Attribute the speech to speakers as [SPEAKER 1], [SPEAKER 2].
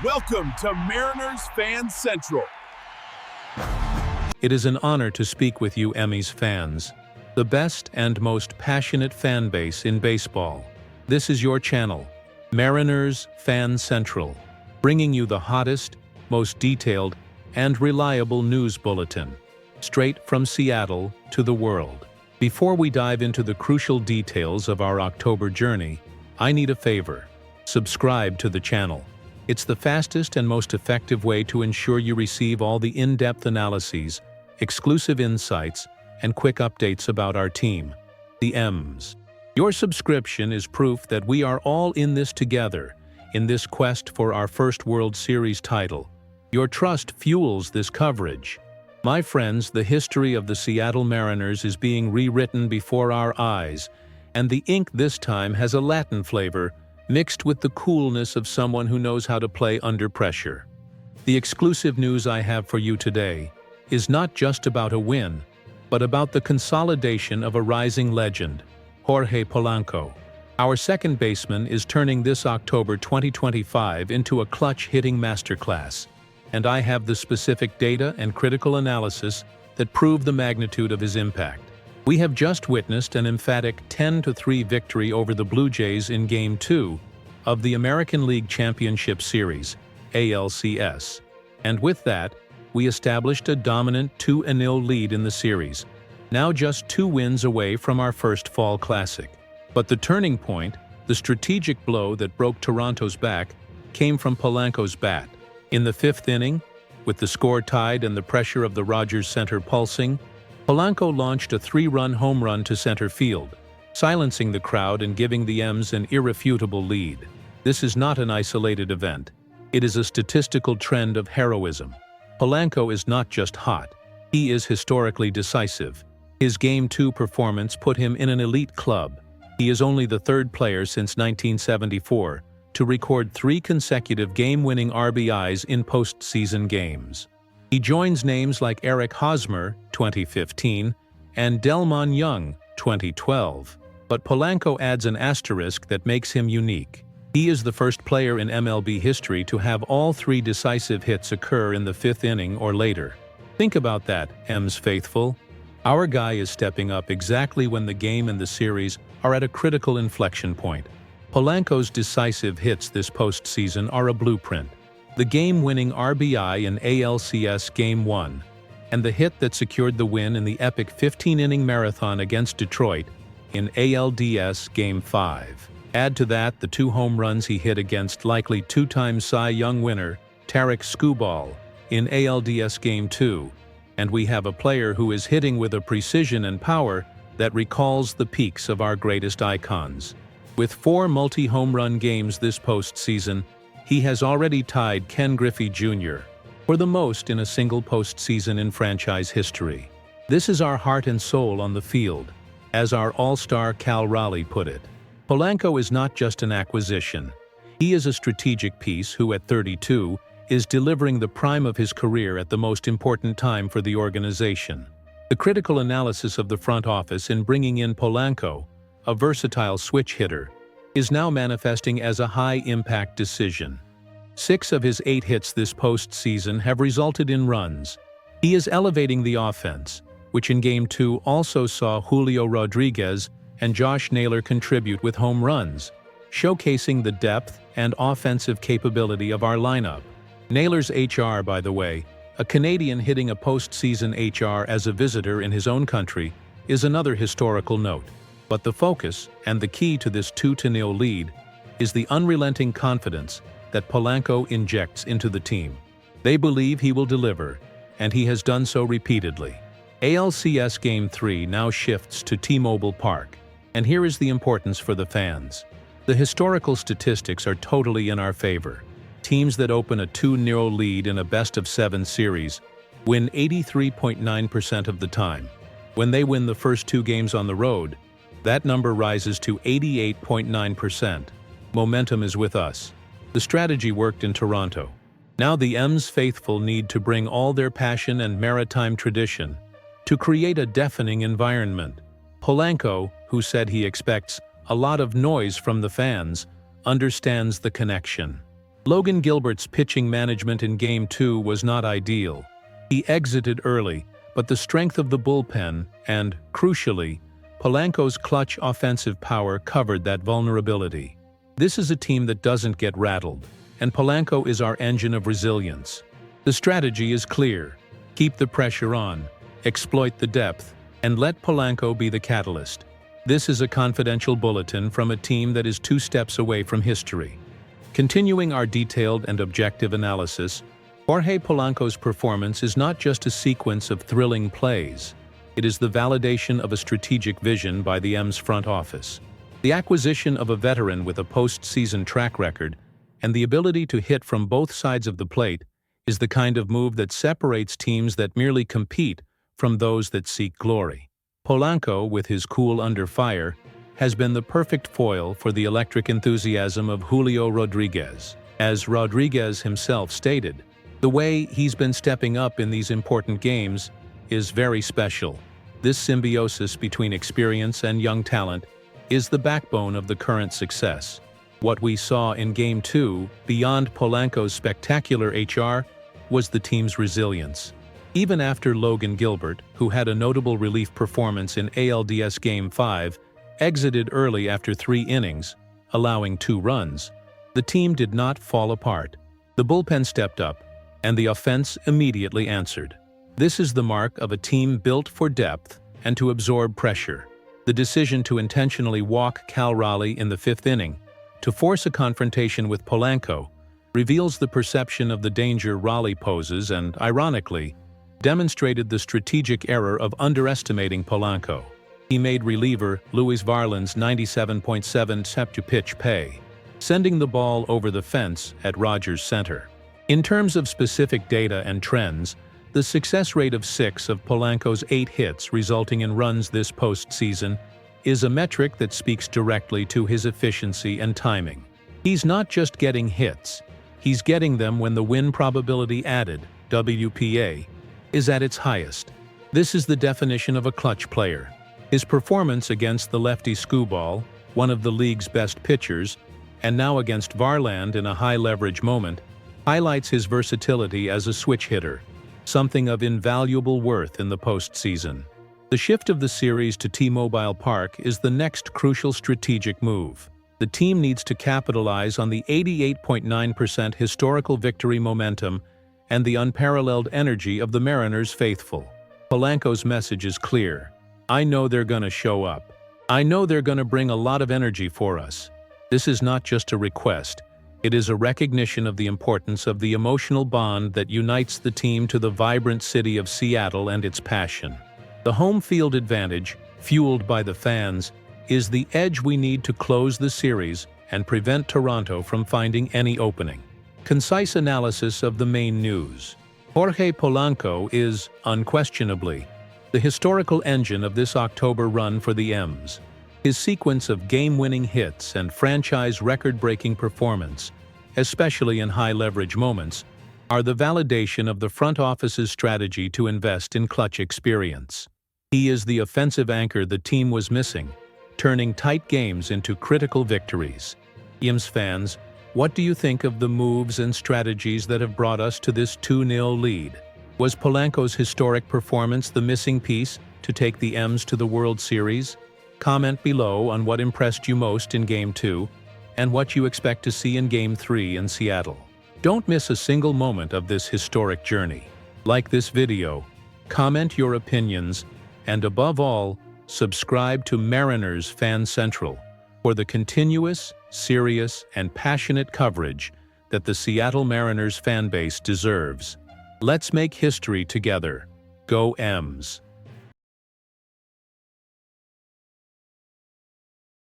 [SPEAKER 1] Welcome to Mariners Fan Central.
[SPEAKER 2] It is an honor to speak with you, Emmys fans, the best and most passionate fan base in baseball. This is your channel, Mariners Fan Central, bringing you the hottest, most detailed, and reliable news bulletin, straight from Seattle to the world. Before we dive into the crucial details of our October journey, I need a favor. Subscribe to the channel. It's the fastest and most effective way to ensure you receive all the in-depth analyses, exclusive insights, and quick updates about our team, the M's. Your subscription is proof that we are all in this together, in this quest for our first World Series title. Your trust fuels this coverage. My friends, the history of the Seattle Mariners is being rewritten before our eyes, and the ink this time has a Latin flavor, mixed with the coolness of someone who knows how to play under pressure. The exclusive news I have for you today is not just about a win, but about the consolidation of a rising legend, Jorge Polanco. Our second baseman is turning this October 2025 into a clutch-hitting masterclass, and I have the specific data and critical analysis that prove the magnitude of his impact. We have just witnessed an emphatic 10-3 victory over the Blue Jays in Game 2 of the American League Championship Series, ALCS. And with that, we established a dominant 2-0 lead in the series, now just 2 wins away from our first Fall Classic. But the turning point, the strategic blow that broke Toronto's back, came from Polanco's bat. In the 5th inning, with the score tied and the pressure of the Rogers center pulsing, Polanco launched a 3-run home run to center field, silencing the crowd and giving the M's an irrefutable lead. This is not an isolated event. It is a statistical trend of heroism. Polanco is not just hot, he is historically decisive. His Game 2 performance put him in an elite club. He is only the 3rd player since 1974 to record 3 consecutive game-winning RBIs in postseason games. He joins names like Eric Hosmer, 2015, and Delmon Young, 2012. But Polanco adds an asterisk that makes him unique. He is the first player in MLB history to have all 3 decisive hits occur in the 5th inning or later. Think about that, M's faithful. Our guy is stepping up exactly when the game and the series are at a critical inflection point. Polanco's decisive hits this postseason are a blueprint. The game-winning RBI in ALCS Game 1, and the hit that secured the win in the epic 15-inning marathon against Detroit in ALDS Game 5. Add to that the 2 home runs he hit against likely 2-time Cy Young winner Tarik Skubal in ALDS Game 2, and we have a player who is hitting with a precision and power that recalls the peaks of our greatest icons. With 4 multi-home run games this postseason, he has already tied Ken Griffey Jr. for the most in a single postseason in franchise history. This is our heart and soul on the field, as our all-star Cal Raleigh put it. Polanco is not just an acquisition. He is a strategic piece who, at 32, is delivering the prime of his career at the most important time for the organization. The critical analysis of the front office in bringing in Polanco, a versatile switch hitter, is now manifesting as a high-impact decision. 6 of his 8 hits this postseason have resulted in runs. He is elevating the offense, which in Game 2 also saw Julio Rodriguez and Josh Naylor contribute with home runs, showcasing the depth and offensive capability of our lineup. Naylor's HR, by the way, a Canadian hitting a postseason HR as a visitor in his own country, is another historical note. But the focus, and the key to this 2-0 lead, is the unrelenting confidence that Polanco injects into the team. They believe he will deliver, and he has done so repeatedly. ALCS Game 3 now shifts to T-Mobile Park, and here is the importance for the fans. The historical statistics are totally in our favor. Teams that open a 2-0 lead in a best-of-7 series win 83.9% of the time. When they win the first 2 games on the road, that number rises to 88.9%. Momentum is with us. The strategy worked in Toronto. Now the M's faithful need to bring all their passion and maritime tradition to create a deafening environment. Polanco, who said he expects a lot of noise from the fans, understands the connection. Logan Gilbert's pitching management in Game 2 was not ideal. He exited early, but the strength of the bullpen and, crucially, Polanco's clutch offensive power covered that vulnerability. This is a team that doesn't get rattled, and Polanco is our engine of resilience. The strategy is clear. Keep the pressure on, exploit the depth, and let Polanco be the catalyst. This is a confidential bulletin from a team that is 2 steps away from history. Continuing our detailed and objective analysis, Jorge Polanco's performance is not just a sequence of thrilling plays. It is the validation of a strategic vision by the M's front office. The acquisition of a veteran with a postseason track record and the ability to hit from both sides of the plate is the kind of move that separates teams that merely compete from those that seek glory. Polanco, with his cool under fire, has been the perfect foil for the electric enthusiasm of Julio Rodriguez. As Rodriguez himself stated, the way he's been stepping up in these important games is very special. This symbiosis between experience and young talent is the backbone of the current success. What we saw in Game 2, beyond Polanco's spectacular HR, was the team's resilience. Even after Logan Gilbert, who had a notable relief performance in ALDS Game 5, exited early after 3 innings, allowing 2 runs, the team did not fall apart. The bullpen stepped up, and the offense immediately answered. This is the mark of a team built for depth and to absorb pressure. The decision to intentionally walk Cal Raleigh in the 5th inning, to force a confrontation with Polanco, reveals the perception of the danger Raleigh poses and, ironically, demonstrated the strategic error of underestimating Polanco. He made reliever Luis Varland's 97.7 step-to-pitch pay, sending the ball over the fence at Rogers Center. In terms of specific data and trends, the success rate of 6 of Polanco's 8 hits resulting in runs this postseason is a metric that speaks directly to his efficiency and timing. He's not just getting hits, he's getting them when the win probability added, WPA, is at its highest. This is the definition of a clutch player. His performance against the lefty Skubal, one of the league's best pitchers, and now against Varland in a high-leverage moment, highlights his versatility as a switch hitter, something of invaluable worth in the postseason. The shift of the series to T-Mobile Park is the next crucial strategic move. The team needs to capitalize on the 88.9% historical victory momentum and the unparalleled energy of the Mariners faithful. Polanco's message is clear. I know they're gonna show up. I know they're gonna bring a lot of energy for us. This is not just a request. It is a recognition of the importance of the emotional bond that unites the team to the vibrant city of Seattle and its passion. The home field advantage, fueled by the fans, is the edge we need to close the series and prevent Toronto from finding any opening. Concise analysis of the main news. Jorge Polanco is, unquestionably, the historical engine of this October run for the M's. His sequence of game-winning hits and franchise record-breaking performance, especially in high-leverage moments, are the validation of the front office's strategy to invest in clutch experience. He is the offensive anchor the team was missing, turning tight games into critical victories. M's fans, what do you think of the moves and strategies that have brought us to this 2-0 lead? Was Polanco's historic performance the missing piece to take the M's to the World Series? Comment below on what impressed you most in Game 2 and what you expect to see in Game 3 in Seattle. Don't miss a single moment of this historic journey. Like this video, comment your opinions, and above all, subscribe to Mariners Fan Central for the continuous, serious, and passionate coverage that the Seattle Mariners fanbase deserves. Let's make history together. Go M's!